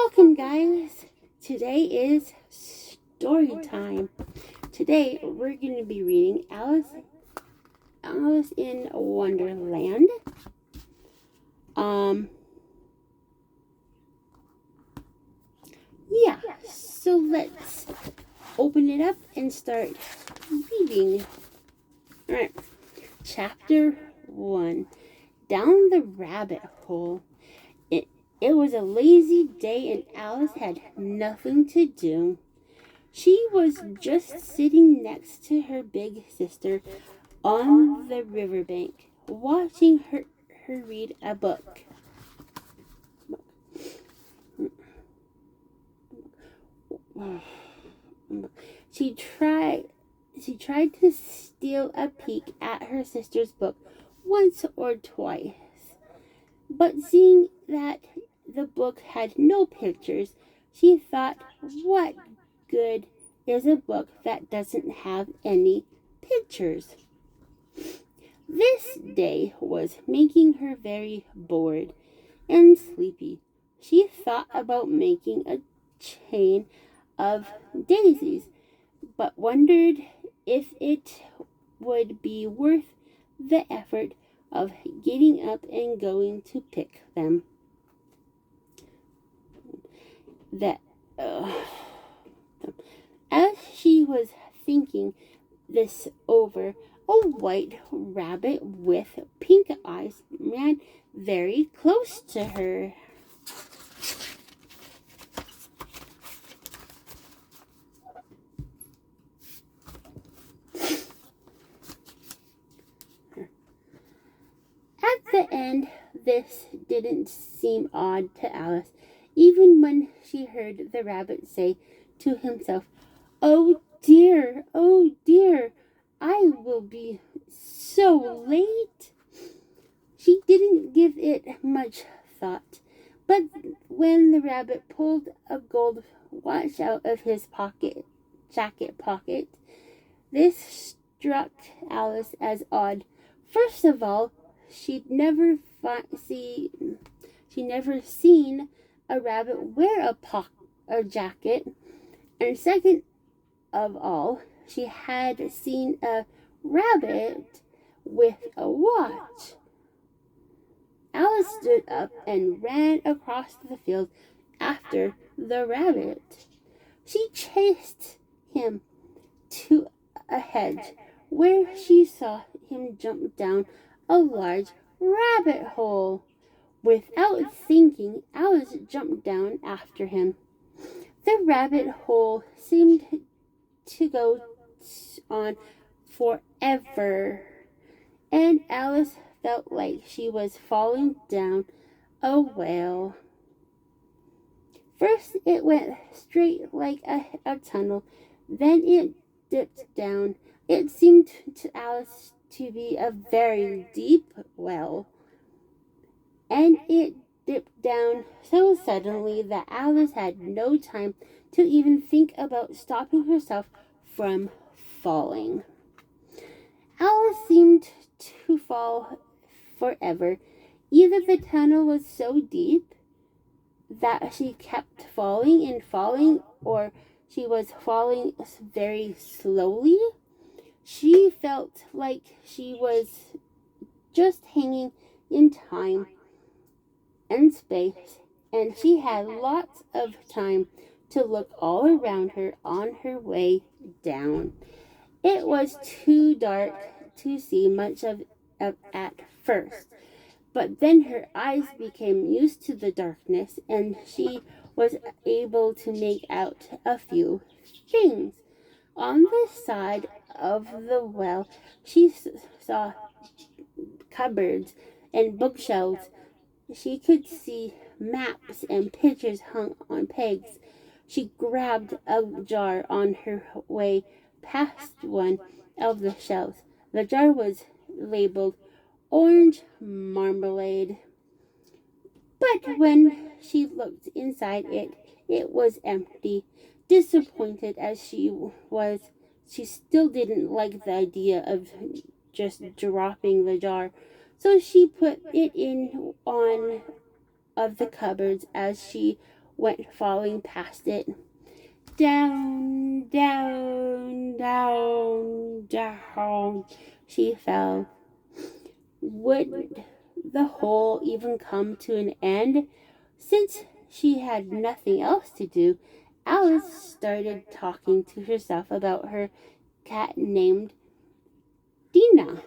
Welcome, guys. Today is story time. Today we're going to be reading Alice in Wonderland. So let's open it up and start reading. All right, Chapter 1. Down the rabbit hole. It was a lazy day and Alice had nothing to do. She was just sitting next to her big sister on the riverbank, watching her read a book. She tried to steal a peek at her sister's book once or twice, but seeing that the book had no pictures, she thought, what good is a book that doesn't have any pictures? This day was making her very bored and sleepy. She thought about making a chain of daisies, but wondered if it would be worth the effort of getting up and going to pick them. As she was thinking this over, a white rabbit with pink eyes ran very close to her. At the end, this didn't seem odd to Alice, even when she heard the rabbit say to himself, oh dear, I will be so late." She didn't give it much thought, but when the rabbit pulled a gold watch out of his jacket pocket, this struck Alice as odd. First of all, she'd never seen a rabbit wear a jacket, and second of all, she had seen a rabbit with a watch. Alice stood up and ran across the field after the rabbit. She chased him to a hedge, where she saw him jump down a large rabbit hole. Without thinking, Alice jumped down after him. The rabbit hole seemed to go on forever, and Alice felt like she was falling down a well. First it went straight like a tunnel, then it dipped down. It seemed to Alice to be a very deep well, and it dipped down so suddenly that Alice had no time to even think about stopping herself from falling. Alice seemed to fall forever. Either the tunnel was so deep that she kept falling and falling, or she was falling very slowly. She felt like she was just hanging in time and space, and she had lots of time to look all around her on her way down. It was too dark to see much of at first, but then her eyes became used to the darkness, and she was able to make out a few things. On the side of the well, she saw cupboards and bookshelves. She could see maps and pictures hung on pegs. She grabbed a jar on her way past one of the shelves. The jar was labeled orange marmalade, but when she looked inside it was empty. Disappointed as she was, she still didn't like the idea of just dropping the jar, so she put it in one of the cupboards as she went falling past it. Down, down, down, down, she fell. Would the hole even come to an end? Since she had nothing else to do, Alice started talking to herself about her cat named Dina.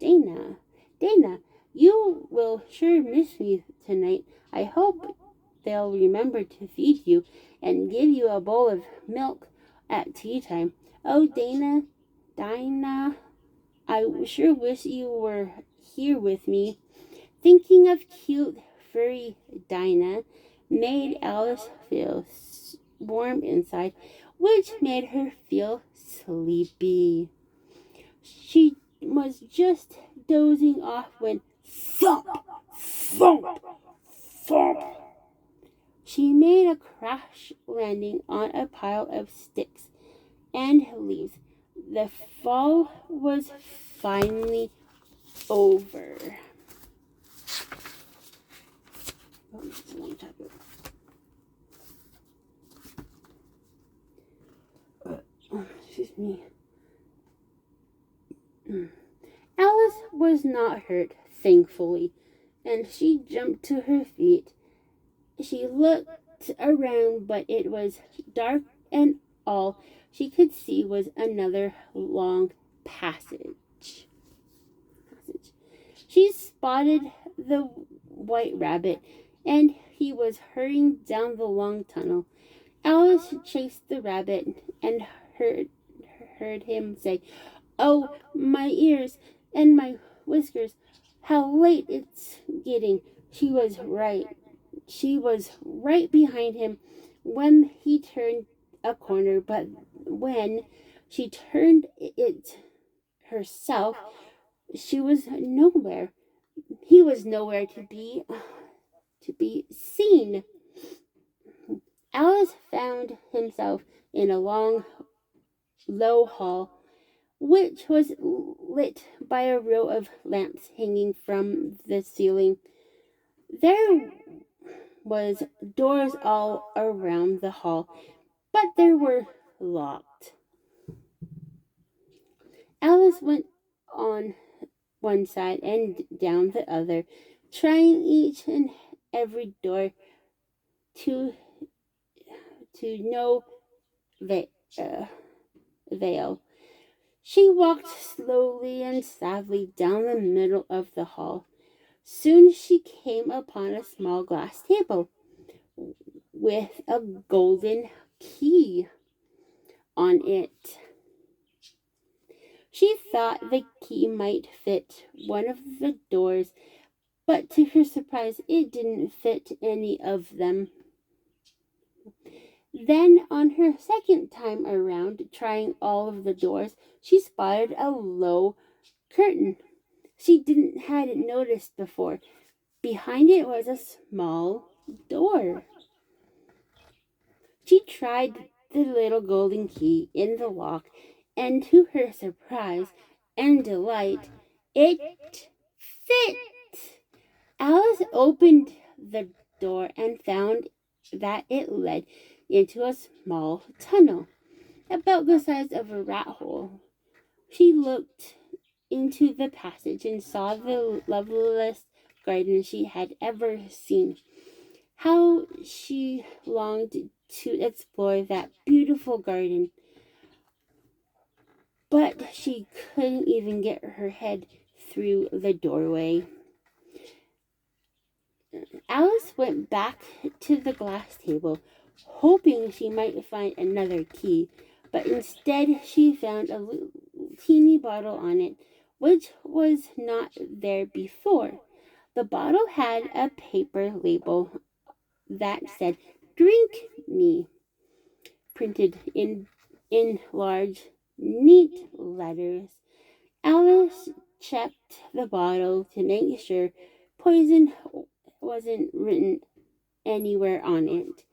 Dana, Dana, you will sure miss me tonight. I hope they'll remember to feed you and give you a bowl of milk at tea time. Oh, Dinah, I sure wish you were here with me. Thinking of cute, furry Dinah made Alice feel warm inside, which made her feel sleepy. She was just dozing off when thump, thump, thump. She made a crash landing on a pile of sticks and leaves. The fall was finally over. Excuse me. Alice was not hurt, thankfully, and she jumped to her feet. She looked around, but it was dark, and all she could see was another long passage. She spotted the white rabbit, and he was hurrying down the long tunnel. Alice chased the rabbit and heard him say, "Oh, my ears and my whiskers, how late it's getting." She was right. She was right behind him when he turned a corner, but when she turned it herself, she was nowhere. He was nowhere to be seen. Alice found himself in a long, low hall, which was lit by a row of lamps hanging from the ceiling. There was doors all around the hall, but they were locked. Alice went on one side and down the other, trying each and every door to no avail. She walked slowly and sadly down the middle of the hall. Soon she came upon a small glass table with a golden key on it. She thought the key might fit one of the doors, but to her surprise, it didn't fit any of them. Then, on her second time around, trying all of the doors, she spotted a low curtain she hadn't noticed before. Behind it was a small door. She tried the little golden key in the lock, and to her surprise and delight, it fit. Alice opened the door and found that it led into a small tunnel, about the size of a rat hole. She looked into the passage and saw the loveliest garden she had ever seen. How she longed to explore that beautiful garden, but she couldn't even get her head through the doorway. Alice went back to the glass table, hoping she might find another key, but instead she found a teeny bottle on it, which was not there before. The bottle had a paper label that said, "Drink me," printed in large, neat letters. Alice checked the bottle to make sure poison wasn't written anywhere on it.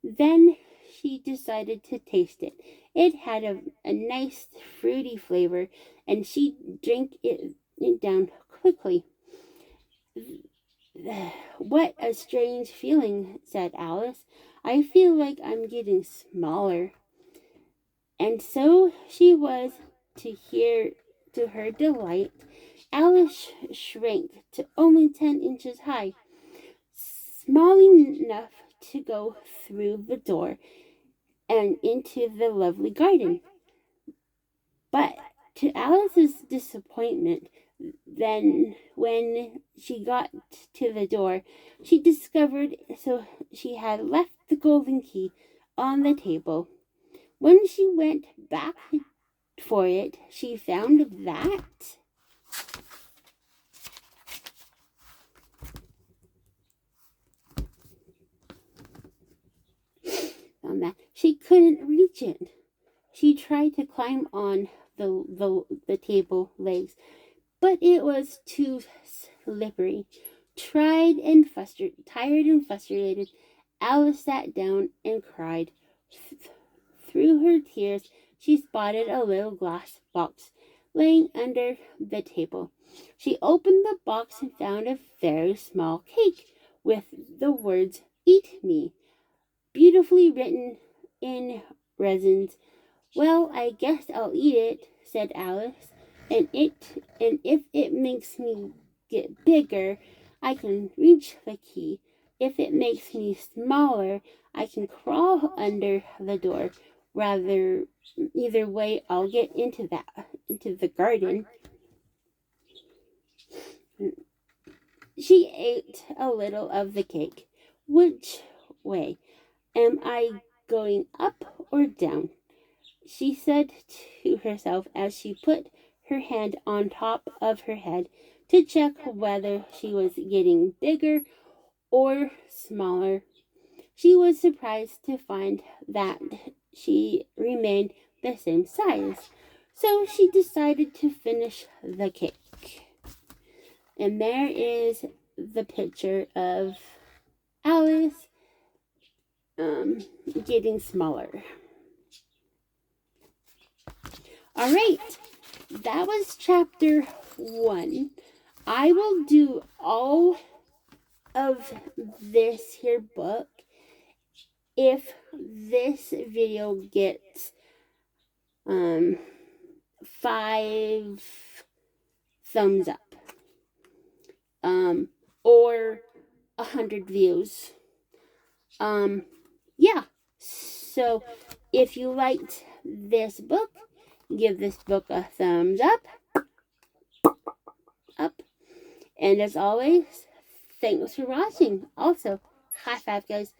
Then she decided to taste it. It had a nice fruity flavor, and she drank it down quickly. What a strange feeling, said Alice. I feel like I'm getting smaller. And so she was, to her delight, Alice shrank to only 10 inches high, small enough to go through the door and into the lovely garden. But to Alice's disappointment, then when she got to the door, she discovered she had left the golden key on the table. When she went back for it, she found that she couldn't reach it. She tried to climb on the table legs, but it was too slippery. Tired and frustrated, Alice sat down and cried. Through her tears, she spotted a little glass box laying under the table. She opened the box and found a very small cake with the words, "Eat me," beautifully written in resins. Well, I guess I'll eat it, said Alice, and if it makes me get bigger, I can reach the key. If it makes me smaller, I can crawl under the door. Either way, I'll get into the garden. She ate a little of the cake. Which way? Am I going up or down? She said to herself as she put her hand on top of her head to check whether she was getting bigger or smaller. She was surprised to find that she remained the same size. So she decided to finish the cake. And there is the picture of Alice getting smaller. All right, that was chapter 1. I will do all of this here book if this video gets 5 thumbs up or 100 views. Yeah, so if you liked this book, give this book a thumbs up. And as always, thanks for watching. Also, high five, guys.